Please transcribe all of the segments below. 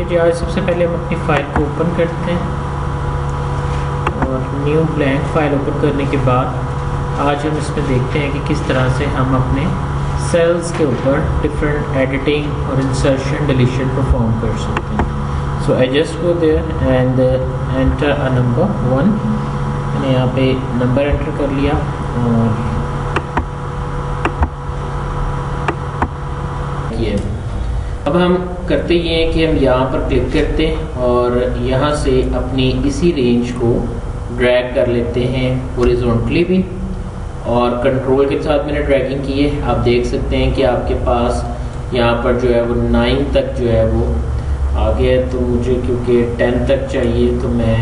कि जी आज सबसे पहले हम अपनी फ़ाइल को ओपन करते हैं और न्यू ब्लैंक फ़ाइल ओपन करने के बाद आज हम इसमें देखते हैं कि किस तरह से हम अपने सेल्स के ऊपर डिफरेंट एडिटिंग और इंसर्शन डिलीशन परफॉर्म कर सकते हैं। So I just go there and enter a number 1। मैंने यहाँ पे नंबर एंटर कर लिया और ये अब हम करते ये हैं कि हम यहाँ पर क्लिक करते हैं और यहाँ से अपनी इसी रेंज को ड्रैग कर लेते हैं हॉरिजॉन्टली भी, और कंट्रोल के साथ मैंने ड्रैगिंग की है। आप देख सकते हैं कि आपके पास यहाँ पर जो है वो 9 तक जो है वो आ गया है। तो मुझे क्योंकि 10 तक चाहिए तो मैं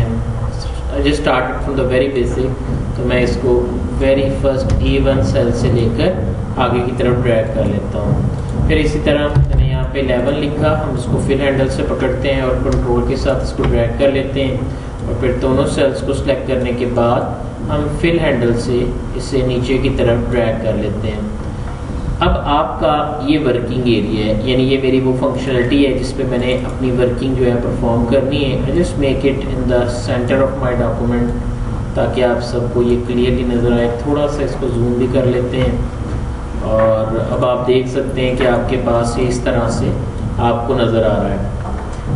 just started from the very basic, तो मैं इसको वेरी फर्स्ट A1 सेल से लेकर आगे की तरफ ड्रैग कर लेता हूँ। फिर इसी तरह मैंने यहाँ पे 11 लिखा, हम इसको फिल हैंडल से पकड़ते हैं और कंट्रोल के साथ इसको ड्रैग कर लेते हैं और फिर दोनों सेल्स को सिलेक्ट करने के बाद हम फिल हैंडल से इसे नीचे की तरफ ड्रैग कर लेते हैं। अब आपका ये वर्किंग एरिया है, यानी ये मेरी वो फंक्शनलिटी है जिस पे मैंने अपनी वर्किंग जो है परफॉर्म करनी है। I just make it in the centre of my document ताकि आप सबको ये क्लियरली नज़र आए। थोड़ा सा इसको जूम भी कर लेते हैं और अब आप देख सकते हैं कि आपके पास ये इस तरह से आपको नज़र आ रहा है।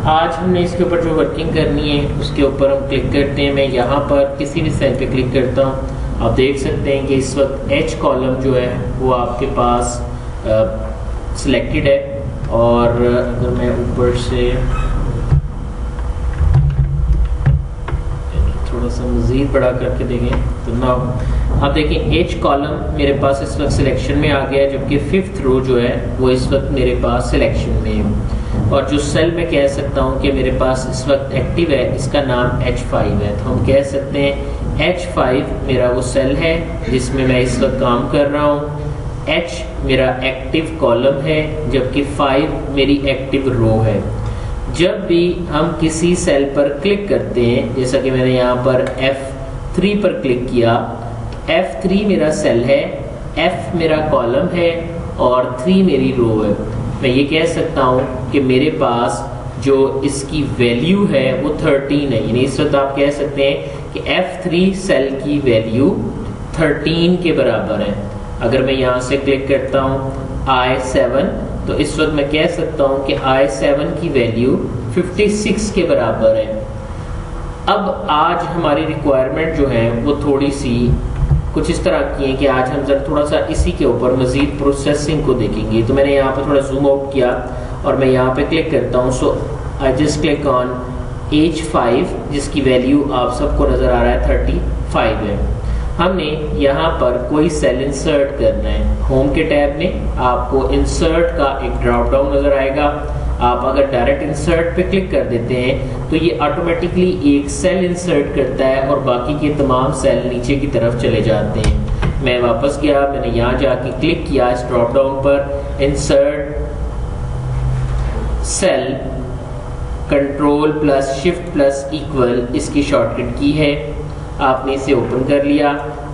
आज हमने इसके ऊपर जो वर्किंग करनी है उसके ऊपर हम क्लिक करते हैं। मैं यहाँ पर किसी भी सेल पे क्लिक करता हूँ। आप देख सकते हैं कि इस वक्त H कॉलम जो है वो आपके पास सिलेक्टेड है, और अगर मैं ऊपर से थोड़ा सा मज़ीद बड़ा करके देखें तो नाउ आप देखें H कॉलम मेरे पास इस वक्त सिलेक्शन में आ गया है, जबकि 5th रो जो है वो इस वक्त मेरे पास सिलेक्शन में है। और जो सेल मैं कह सकता हूँ कि मेरे पास इस वक्त एक्टिव है, इसका नाम H5 है। तो हम कह सकते हैं H5 मेरा वो सेल है जिसमें मैं इस वक्त काम कर रहा हूँ। H मेरा एक्टिव कॉलम है, जबकि 5 मेरी एक्टिव रो है। जब भी हम किसी सेल पर क्लिक करते हैं, जैसा कि मैंने यहाँ पर F3 पर क्लिक किया, F3 मेरा सेल है, F मेरा कॉलम है और 3 मेरी रो है। मैं ये कह सकता हूँ कि मेरे पास जो इसकी वैल्यू है वो 13 है, यानी इस वक्त आप कह सकते हैं कि F3 सेल की वैल्यू 13 के बराबर है। अगर मैं यहाँ से क्लिक करता हूँ I7, तो इस वक्त मैं कह सकता हूँ कि I7 की वैल्यू 56 के बराबर है। अब आज हमारी रिक्वायरमेंट जो है वो थोड़ी सी कुछ इस तरह की है कि आज हम जरा थोड़ा सा इसी के ऊपर मज़ीद प्रोसेसिंग को देखेंगे। तो मैंने यहाँ पर थोड़ा जूम आउट किया और मैं यहाँ पे क्लिक करता हूँ। So I just click on H5 जिसकी वैल्यू आप सबको नज़र आ रहा है 35 है। हमने यहाँ पर कोई सेल इंसर्ट करना है। होम के टैब में आपको इंसर्ट का एक ड्रॉप डाउन नज़र आएगा। आप अगर डायरेक्ट इंसर्ट पे क्लिक कर देते हैं तो ये ऑटोमेटिकली एक सेल इंसर्ट करता है और बाकी के तमाम सेल नीचे की तरफ चले जाते हैं। मैं वापस गया, मैंने यहाँ जाके क्लिक किया इस ड्रॉप डाउन पर, insert cell, control plus shift plus equal इसकी शॉर्टकट की है। आपने इसे ओपन कर लिया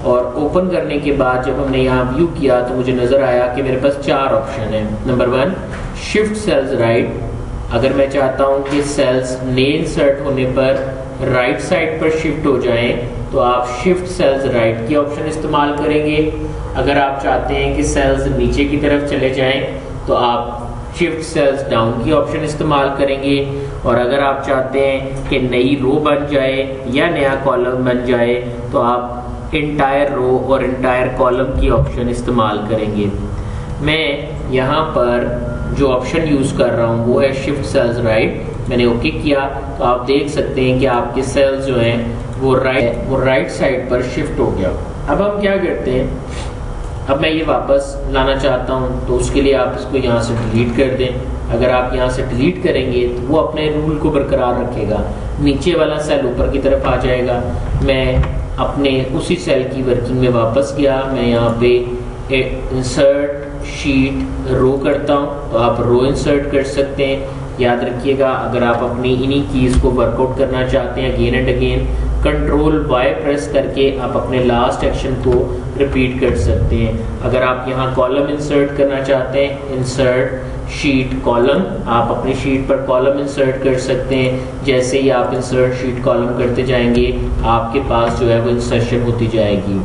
और ओपन करने के बाद जब हमने यहाँ व्यू किया तो मुझे नज़र आया कि मेरे पास 4 ऑप्शन है। Number 1 shift cells right. अगर मैं चाहता हूँ कि सेल्स नए इंसर्ट होने पर राइट साइड पर शिफ्ट हो जाएं तो आप शिफ्ट सेल्स राइट की ऑप्शन इस्तेमाल करेंगे। अगर आप चाहते हैं कि सेल्स नीचे की तरफ चले जाएं तो आप शिफ्ट सेल्स डाउन की ऑप्शन इस्तेमाल करेंगे। और अगर आप चाहते हैं कि नई रो बन जाए या नया कॉलम बन जाए तो आप इंटायर रो और इंटायर कॉलम की ऑप्शन इस्तेमाल करेंगे। मैं यहाँ पर जो ऑप्शन यूज़ कर रहा हूँ वो है शिफ्ट सेल्स राइट। मैंने ओके किया तो आप देख सकते हैं कि आपके सेल्स जो हैं वो राइट साइड पर शिफ्ट हो गया। अब हम क्या करते हैं, अब मैं ये वापस लाना चाहता हूँ तो उसके लिए आप इसको यहाँ से डिलीट कर दें। अगर आप यहाँ से डिलीट करेंगे तो वो अपने रूल को बरकरार रखेगा, नीचे वाला सेल ऊपर की तरफ आ जाएगा। मैं अपने उसी सेल की वर्किंग में वापस गया, मैं यहाँ पे इंसर्ट शीट रो करता हूँ तो आप रो इंसर्ट कर सकते हैं। याद रखिएगा, अगर आप अपनी इन्हीं कीज़ को वर्कआउट करना चाहते हैं again and again, control Y press करके आप अपने लास्ट एक्शन को रिपीट कर सकते हैं। अगर आप यहाँ कॉलम इंसर्ट करना चाहते हैं, इंसर्ट शीट कॉलम, आप अपनी शीट पर कॉलम इंसर्ट कर सकते हैं। जैसे ही आप इंसर्ट शीट कॉलम करते जाएंगे आपके पास जो है वो इंसर्शन होती जाएगी।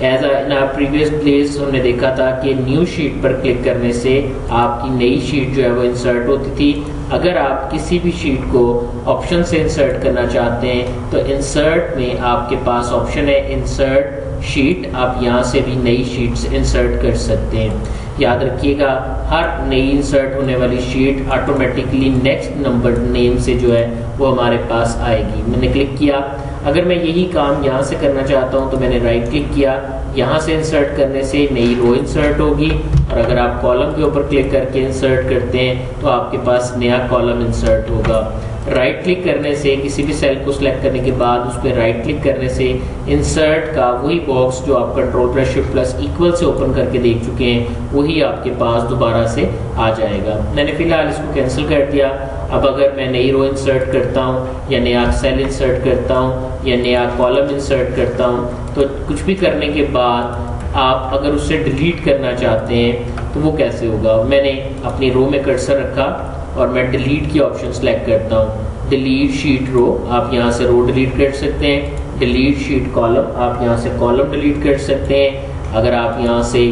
As in our previous place हमने देखा था कि न्यू शीट पर क्लिक करने से आपकी नई शीट जो है वो इंसर्ट होती थी। अगर आप किसी भी शीट को ऑप्शन से इंसर्ट करना चाहते हैं तो इंसर्ट में आपके पास ऑप्शन है इंसर्ट शीट, आप यहाँ से भी नई शीट्स इंसर्ट कर सकते हैं। याद रखिएगा हर नई इंसर्ट होने वाली sheet automatically next number name से जो है वो हमारे पास आएगी। मैंने क्लिक किया, अगर मैं यही काम यहाँ से करना चाहता हूँ तो मैंने राइट क्लिक किया, यहाँ से इंसर्ट करने से नई रो इंसर्ट होगी। और अगर आप कॉलम के ऊपर क्लिक करके इंसर्ट करते हैं तो आपके पास नया कॉलम इंसर्ट होगा। राइट क्लिक करने से किसी भी सेल को सिलेक्ट करने के बाद उस पर राइट क्लिक करने से इंसर्ट का वही बॉक्स जो आप control plus shift plus equal से ओपन करके देख चुके हैं वही आपके पास दोबारा से आ जाएगा। मैंने फिलहाल इसको कैंसिल कर दिया। अब अगर मैं नई रो इंसर्ट करता हूँ या नया सेल इंसर्ट करता हूँ या नया कॉलम इंसर्ट करता हूँ तो कुछ भी करने के बाद आप अगर उसे डिलीट करना चाहते हैं तो वो कैसे होगा। मैंने अपनी रो में कर्सर रखा और मैं डिलीट की ऑप्शन सेलेक्ट करता हूँ। डिलीट शीट रो, आप यहाँ से रो डिलीट कर सकते हैं। डिलीट शीट कॉलम, आप यहाँ से कॉलम डिलीट कर सकते हैं। अगर आप यहाँ से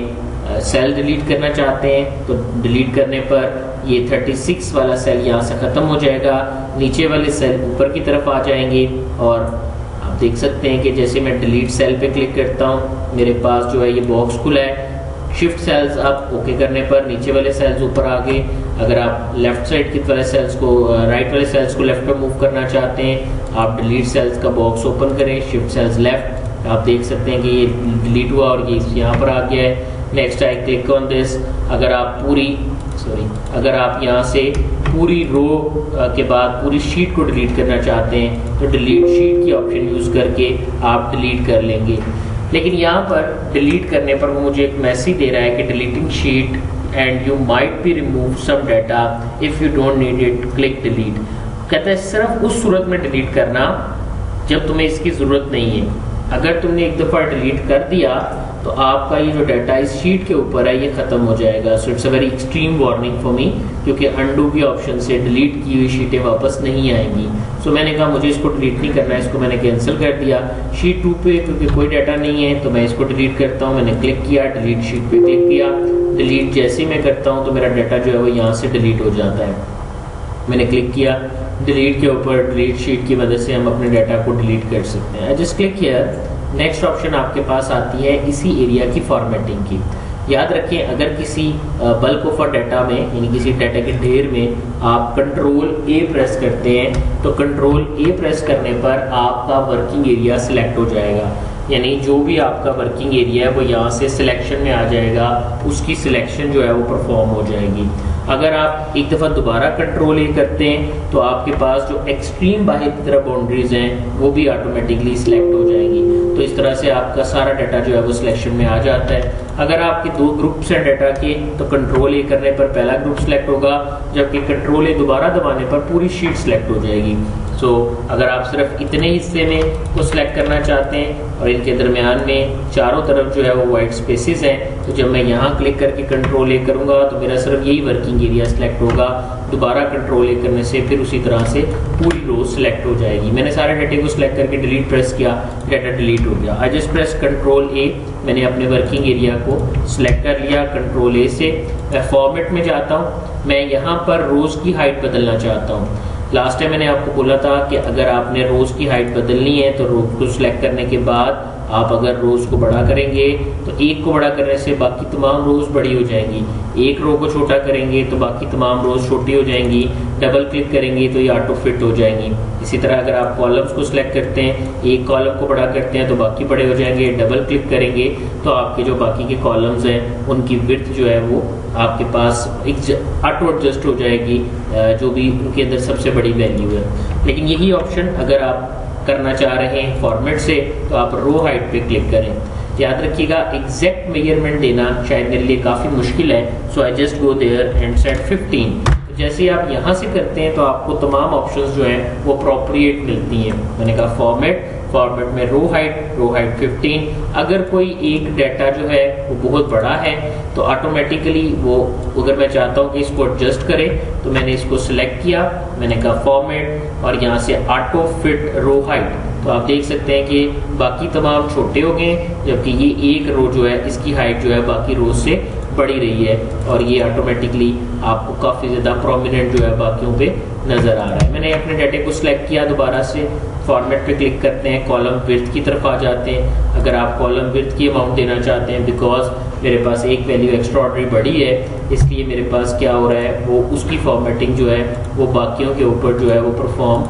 सेल डिलीट करना चाहते हैं तो डिलीट करने पर ये 36 वाला सेल यहाँ से ख़त्म हो जाएगा, नीचे वाले सेल ऊपर की तरफ आ जाएंगे। और आप देख सकते हैं कि जैसे मैं डिलीट सेल पे क्लिक करता हूँ मेरे पास जो है ये बॉक्स खुला है। शिफ्ट सेल्स आप ओके करने पर नीचे वाले सेल्स ऊपर आ गए। अगर आप लेफ्ट साइड की वाले सेल्स को राइट वाले सेल्स को लेफ्ट पर मूव करना चाहते हैं आप डिलीट सेल्स का बॉक्स ओपन करें, शिफ्ट सेल्स लेफ्ट, आप देख सकते हैं कि ये डिलीट हुआ और ये यहाँ पर आ गया है। Next I click on this. अगर आप यहाँ से पूरी रो के बाद पूरी शीट को डिलीट करना चाहते हैं तो डिलीट शीट की ऑप्शन यूज़ करके आप डिलीट कर लेंगे। लेकिन यहाँ पर डिलीट करने पर वो मुझे एक मैसेज दे रहा है कि deleting sheet and you might be remove some data if you don't need it, click delete. कहता है सिर्फ उस सूरत में डिलीट करना जब तुम्हें इसकी ज़रूरत नहीं है। अगर तुमने एक दफ़ा डिलीट कर दिया तो आपका ये जो डाटा इस शीट के ऊपर है ये ख़त्म हो जाएगा। So it's a very extreme warning for me, क्योंकि अंडू की ऑप्शन से डिलीट की हुई शीटें वापस नहीं आएंगी। सो मैंने कहा मुझे इसको डिलीट नहीं करना है, इसको मैंने कैंसिल कर दिया। शीट 2 पे क्योंकि कोई डाटा नहीं है तो मैं इसको डिलीट करता हूँ। मैंने क्लिक किया, डिलीट शीट पे क्लिक किया। डिलीट जैसे ही मैं करता हूँ तो मेरा डाटा जो है वो यहाँ से डिलीट हो जाता है। मैंने क्लिक किया, डिलीट के ऊपर डिलीट शीट की मदद से हम अपने डाटा को डिलीट कर सकते हैं। Just click here. Next option आपके पास आती है इसी एरिया की फॉर्मेटिंग की। याद रखें अगर किसी बल्क ऑफ डाटा में यानी किसी डाटा के ढेर में आप कंट्रोल ए प्रेस करते हैं तो कंट्रोल ए प्रेस करने पर आपका वर्किंग एरिया सिलेक्ट हो जाएगा। यानी जो भी आपका वर्किंग एरिया है वो यहाँ से सिलेक्शन में आ जाएगा, उसकी सिलेक्शन जो है वो परफॉर्म हो जाएगी। अगर आप एक दफ़ा दोबारा कंट्रोल ए करते हैं तो आपके पास जो एक्सट्रीम बाहर की तरफ बाउंड्रीज हैं वो भी ऑटोमेटिकली सिलेक्ट हो जाएंगी। तो इस तरह से आपका सारा डाटा जो है वो सिलेक्शन में आ जाता है। अगर आपके 2 ग्रुप्स हैं डाटा के तो कंट्रोल ए करने पर पहला ग्रुप सिलेक्ट होगा, जबकि कंट्रोल ए दोबारा दबाने पर पूरी शीट सिलेक्ट हो जाएगी। सो अगर आप सिर्फ इतने हिस्से में को सिलेक्ट करना चाहते हैं और इनके दरमियान में चारों तरफ जो है वो वाइट स्पेसेस हैं तो जब मैं यहाँ क्लिक करके कंट्रोल ए करूँगा तो मेरा सिर्फ यही वर्किंग एरिया सिलेक्ट होगा। दोबारा कंट्रोल ए करने से फिर उसी तरह से पूरी रो सिलेक्ट हो जाएगी। मैंने सारे डाटे को सिलेक्ट करके डिलीट प्रेस किया, डाटा डिलीट हो गया। आई जस्ट प्रेस कंट्रोल ए, मैंने अपने वर्किंग एरिया को सिलेक्ट कर लिया। कंट्रोल ए से मैं फॉर्मेट में जाता हूँ, मैं यहाँ पर रोज़ की हाइट बदलना चाहता हूँ। लास्ट टाइम मैंने आपको बोला था कि अगर आपने रोज़ की हाइट बदलनी है तो रो को सिलेक्ट करने के बाद आप अगर रोज़ को बड़ा करेंगे तो एक को बड़ा करने से बाकी तमाम रोज़ बड़ी हो जाएंगी, एक रो को छोटा करेंगे तो बाकी तमाम रोज़ छोटी हो जाएंगी, डबल क्लिक करेंगे तो ये ऑटो फिट हो जाएंगी। इसी तरह अगर आप कॉलम्स को सिलेक्ट करते हैं, एक कॉलम को बड़ा करते हैं तो बाकी बड़े हो जाएंगे, डबल क्लिक करेंगे तो आपके जो बाकी के कॉलम्स हैं उनकी विड्थ जो है वो आपके पास ऑटो एडजस्ट हो जाएगी, जो भी उनके अंदर सबसे बड़ी वैल्यू है। लेकिन यही ऑप्शन अगर आप करना चाह रहे हैं फॉर्मेट से तो आप रो हाइट पे क्लिक करें। याद रखिएगा एग्जैक्ट मेजरमेंट देना शायद मेरे लिए काफ़ी मुश्किल है, so I just go there and set 15। जैसे ही आप यहाँ से करते हैं तो आपको तमाम ऑप्शंस जो हैं वो अप्रोप्रिएट मिलती हैं। मैंने कहा फॉर्मेट फॉर्मेट में रो हाइट 15। अगर कोई एक डाटा जो है वो बहुत बड़ा है तो ऑटोमेटिकली वो, अगर मैं चाहता हूँ कि इसको एडजस्ट करे, तो मैंने इसको सिलेक्ट किया, मैंने कहा फॉर्मेट और यहाँ से ऑटो फिट रो हाइट। तो आप देख सकते हैं कि बाकी तमाम छोटे हो गए, जबकि ये एक रो जो है इसकी हाइट जो है बाकी रो से बढ़ी रही है और ये ऑटोमेटिकली आपको काफ़ी ज़्यादा प्रोमिनेंट जो है बाकियों पे नज़र आ रहा है। मैंने अपने डाटे को सिलेक्ट किया, दोबारा से फॉर्मेट पे क्लिक करते हैं, कॉलम विड्थ की तरफ आ जाते हैं। अगर आप कॉलम विड्थ की अमाउंट देना चाहते हैं, बिकॉज मेरे पास एक वैल्यू एक्स्ट्राऑर्डिनरी बड़ी है, इसलिए मेरे पास क्या हो रहा है, वो उसकी फॉर्मेटिंग जो है वो बाकियों के ऊपर जो है वो परफॉर्म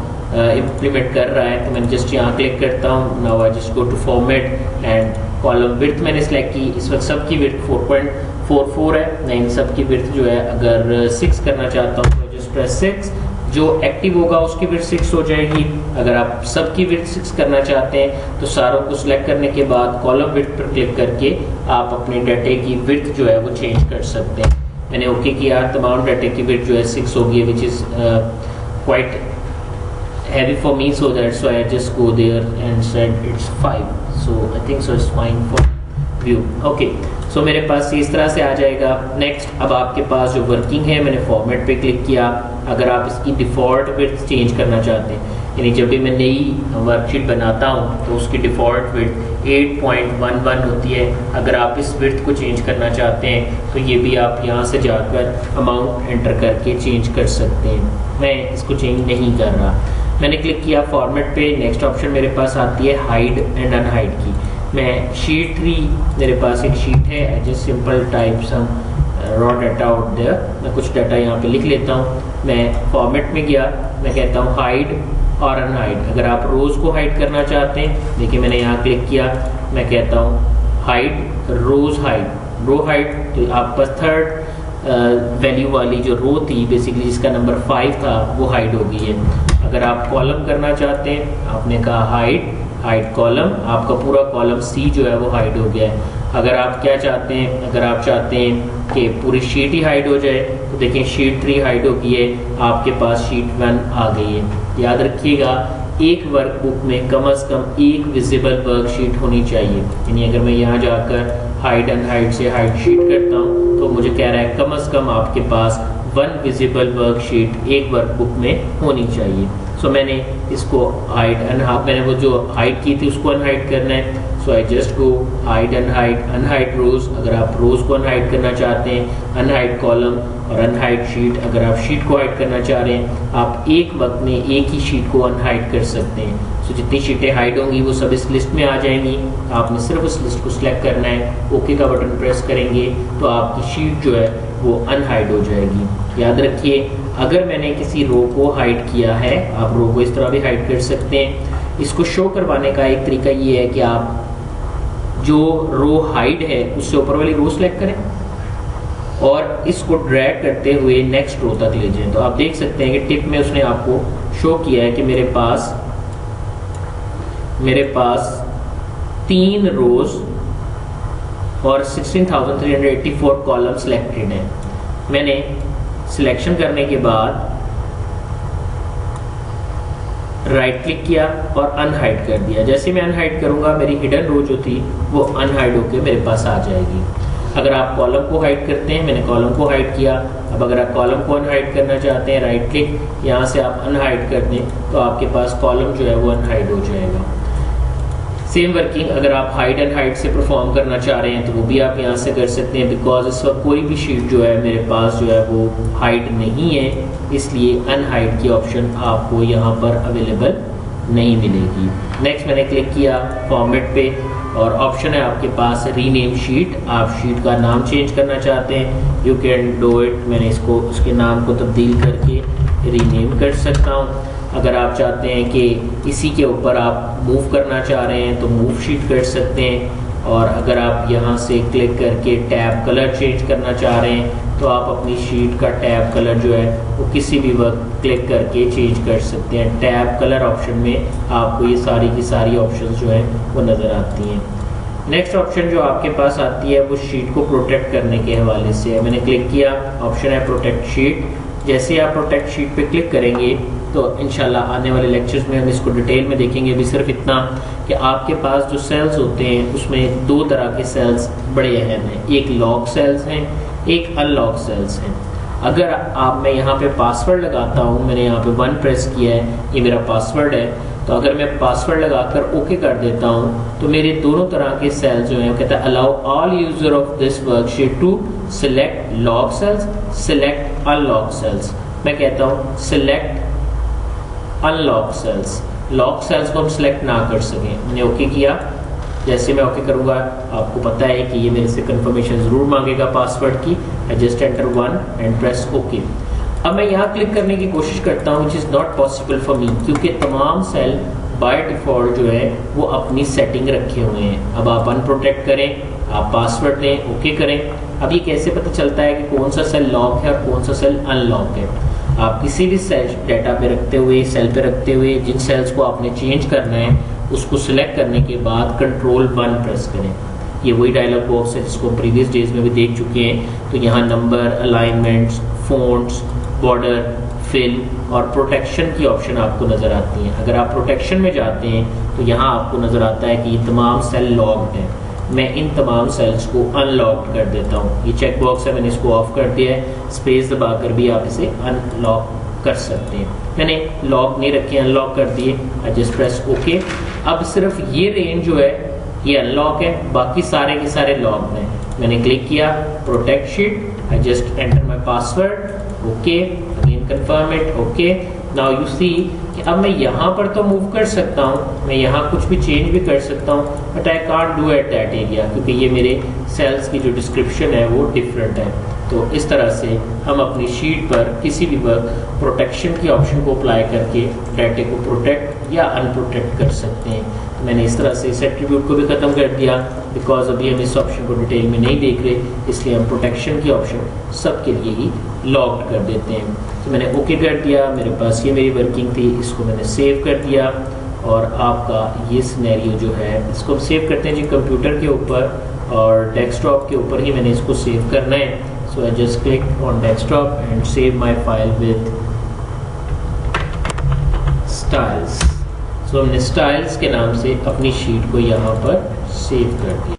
इम्प्लीमेंट कर रहा है। तो मैंने जस्ट यहाँ क्लिक करता हूँ, now I just go to format and column width मैंने सेलेक्ट की। इस वक्त सबकी विड्थ 4.44 है। मैं इन सब की विड्थ जो है अगर 6 करना चाहता हूँ तो जस्ट प्रेस 6, जो एक्टिव होगा उसकी विड्थ 6 हो जाएगी। अगर आप सबकी विड्थ 6 करना चाहते हैं तो सारों को सिलेक्ट करने के बाद कॉलम विड्थ पर क्लिक करके आप अपने डाटे की विड्थ जो है वो चेंज कर सकते हैं। मैंने ओके किया, तमाम डाटे की विड्थ जो है 6 होगी, which is quite heavy for me, so that's why I just go there and said it's 5, so I think so it's fine for view. Okay, so मेरे पास इस तरह से आ जाएगा। नेक्स्ट, अब आपके पास जो वर्किंग है, मैंने फॉर्मेट पे क्लिक किया। अगर आप इसकी डिफ़ॉल्ट विड्थ चेंज करना चाहते हैं, यानी जब भी मैं नई वर्कशीट बनाता हूँ तो उसकी डिफ़ॉल्ट विड्थ 8.11 होती है। अगर आप इस विड्थ को चेंज करना चाहते हैं तो ये भी आप यहाँ से जाकर अमाउंट एंटर करके चेंज कर सकते हैं। मैं इसको चेंज नहीं कर रहा। मैंने क्लिक किया फॉर्मेट पे। नेक्स्ट ऑप्शन मेरे पास आती है हाइड एंड अनहाइड की। मैं शीट 3, मेरे पास एक शीट है, I just simple type some raw data out there. मैं कुछ डाटा यहाँ पे लिख लेता हूँ। मैं फॉर्मेट में गया, मैं कहता हूँ हाइड और अनहाइड। अगर आप रोज़ को हाइड करना चाहते हैं, देखिए मैंने यहाँ क्लिक किया, मैं कहता हूँ हाइड रोज़ हाइड रो हाइड। तो आपका थर्ड वैल्यू वाली जो रो थी बेसिकली जिसका नंबर 5 था वो हाइड हो गई है। अगर आप कॉलम करना चाहते हैं, आपने कहा हाइड कॉलम, आपका पूरा कॉलम सी जो है वो हाइड हो गया है। अगर आप क्या चाहते हैं, अगर आप चाहते हैं कि पूरी शीट ही हाइड हो जाए तो देखिए शीट 3 हाइड हो गई है, आपके पास शीट 1 आ गई है। याद रखिएगा, एक वर्कबुक में कम से कम एक विजिबल वर्कशीट होनी चाहिए। यानी अगर मैं यहाँ जाकर हाइड अनहाइड से हाइड शीट करता हूँ तो मुझे कह रहा है कम से कम आपके पास 1 विजिबल वर्कशीट एक वर्कबुक में होनी चाहिए। सो मैंने इसको हाइड अनहाइड, मैंने वो जो हाइड की थी उसको अनहाइड करना है। So I just go hide unhide rows. अगर आप रोज को अनहाइड करना चाहते हैं, अनहाइड कॉलम और अनहाइड शीट। अगर आप शीट को हाइड करना चाह रहे हैं, आप एक वक्त में एक ही शीट को अनहाइड कर सकते हैं। सो जितनी शीटें हाइड होंगी वो सब इस लिस्ट में आ जाएंगी। आपने सिर्फ उस लिस्ट को सिलेक्ट करना है, ओके का बटन प्रेस करेंगे तो आपकी शीट जो है वो अनहाइड हो जाएगी। याद रखिए, अगर मैंने किसी रो को हाइड किया है, आप रो को इस तरह भी हाइड कर सकते हैं। इसको शो करवाने का एक तरीका ये है कि आप जो रो हाइड है उससे ऊपर वाली रो सेलेक्ट करें और इसको ड्रैग करते हुए नेक्स्ट रो तक ले जाएं। तो आप देख सकते हैं कि टिप में उसने आपको शो किया है कि मेरे पास 3 रोज और 16,384 कॉलम सिलेक्टेड है। मैंने सिलेक्शन करने के बाद राइट क्लिक किया और अनहाइड कर दिया। जैसे मैं अनहाइड करूंगा, मेरी हिडन रो जो थी वो अनहाइड होकर मेरे पास आ जाएगी। अगर आप कॉलम को हाइड करते हैं, मैंने कॉलम को हाइड किया। अब अगर आप कॉलम को अनहाइड करना चाहते हैं, राइट क्लिक, यहाँ से आप अनहाइड कर दें तो आपके पास कॉलम जो है वो अनहाइड हो जाएगा। सेम वर्किंग अगर आप हाइड एंड हाइड से परफॉर्म करना चाह रहे हैं तो वो भी आप यहाँ से कर सकते हैं। बिकॉज इस वक्त कोई भी शीट जो है मेरे पास जो है वो हाइड नहीं है, इसलिए अनहाइड की ऑप्शन आपको यहाँ पर अवेलेबल नहीं मिलेगी। नेक्स्ट मैंने क्लिक किया फॉर्मेट पे और ऑप्शन है आपके पास रीनेम शीट। आप शीट का नाम चेंज करना चाहते हैं, यू कैन डू इट। मैंने इसको उसके नाम को तब्दील करके रीनेम कर सकता हूँ। अगर आप चाहते हैं कि इसी के ऊपर आप मूव करना चाह रहे हैं तो मूव शीट कर सकते हैं। और अगर आप यहाँ से क्लिक करके टैब कलर चेंज करना चाह रहे हैं तो आप अपनी शीट का टैब कलर जो है वो किसी भी वक्त क्लिक करके चेंज कर सकते हैं। टैब कलर ऑप्शन में आपको ये सारी की सारी ऑप्शन जो है वो नज़र आती हैं। नेक्स्ट ऑप्शन जो आपके पास आती है वो शीट को प्रोटेक्ट करने के हवाले से है। मैंने क्लिक किया, ऑप्शन है प्रोटेक्ट शीट। जैसे आप प्रोटेक्ट शीट पे क्लिक करेंगे तो इंशाल्लाह आने वाले लेक्चर्स में हम इसको डिटेल में देखेंगे। अभी सिर्फ इतना कि आपके पास जो सेल्स होते हैं उसमें दो तरह के सेल्स बड़े अहम हैं, एक लॉक सेल्स हैं, एक अनलॉक सेल्स हैं। अगर मैं यहाँ पे पासवर्ड लगाता हूँ, मैंने यहाँ पे 1 प्रेस किया है, ये मेरा पासवर्ड है, तो अगर मैं पासवर्ड लगाकर ओके कर देता हूँ तो मेरे दोनों तरह के सेल्स जो हैं वो कहता है allow all user of this worksheet to select lock cells, select unlock cells. मैं कहता हूँ select unlock cells, lock cells को हम सिलेक्ट ना कर सकें। मैंने ओके किया। जैसे मैं ओके करूँगा आपको पता है कि ये मेरे से कंफर्मेशन ज़रूर मांगेगा पासवर्ड की। आई just enter 1 and press okay. अब मैं यहाँ क्लिक करने की कोशिश करता हूँ, which is not possible for me, क्योंकि तमाम सेल बाय डिफ़ॉल्ट जो है वो अपनी सेटिंग रखे हुए हैं। अब आप अनप्रोटेक्ट करें, आप पासवर्ड दें, ओके करें। अब ये कैसे पता चलता है कि कौन सा सेल लॉक है और कौन सा सेल अनलॉक है? आप किसी भी सेल डाटा पे रखते हुए, सेल पे रखते हुए जिन सेल्स को आपने चेंज करना है उसको सिलेक्ट करने के बाद कंट्रोल 1 प्रेस करें। ये वही डायलॉग बॉक्स है जिसको प्रीवियस डेज में भी देख चुके हैं। तो यहाँ number, alignments, fonts, border, fill और प्रोटेक्शन की ऑप्शन आपको नज़र आती हैं। अगर आप प्रोटेक्शन में जाते हैं तो यहाँ आपको नज़र आता है कि ये तमाम सेल लॉक्ड हैं। मैं इन तमाम सेल्स को अनलॉक कर देता हूँ। ये चेक बॉक्स है, मैंने इसको ऑफ कर दिया है। स्पेस दबाकर भी आप इसे अनलॉक कर सकते हैं। मैंने लॉक नहीं रखे, अनलॉक कर दिए। I just press okay. अब सिर्फ ये रेंज जो है ये अनलॉक है, बाकी सारे के सारे लॉक्ड हैं। मैंने क्लिक किया protect sheet, I just enter my password, okay, again confirm it, okay. Now you see कि अब मैं यहाँ पर तो मूव कर सकता हूँ, मैं यहाँ कुछ भी चेंज भी कर सकता हूँ, but I can't do at that area, क्योंकि ये मेरे सेल्स की जो डिस्क्रिप्शन है वो डिफरेंट है। तो इस तरह से हम अपनी शीट पर किसी भी वक्त प्रोटेक्शन की ऑप्शन को अप्लाई करके डाटे को प्रोटेक्ट या अनप्रोटेक्ट कर सकते हैं। तो मैंने इस तरह से इस एट्रीब्यूट को भी ख़त्म कर दिया, बिकॉज अभी हम इस ऑप्शन को डिटेल में नहीं देख रहे, इसलिए हम प्रोटेक्शन की ऑप्शन सबके लिए ही लॉक्ड कर देते हैं। तो मैंने ओके कर दिया, मेरे पास ये मेरी वर्किंग थी, इसको मैंने सेव कर दिया। और आपका ये सिनेरियो जो है इसको हम सेव करते हैं जी कंप्यूटर के ऊपर, और डेस्कटॉप के ऊपर ही मैंने इसको सेव करना है। So I just click on desktop and save my file with styles. So हमने styles के नाम से अपनी शीट को यहाँ पर सेव कर दिया।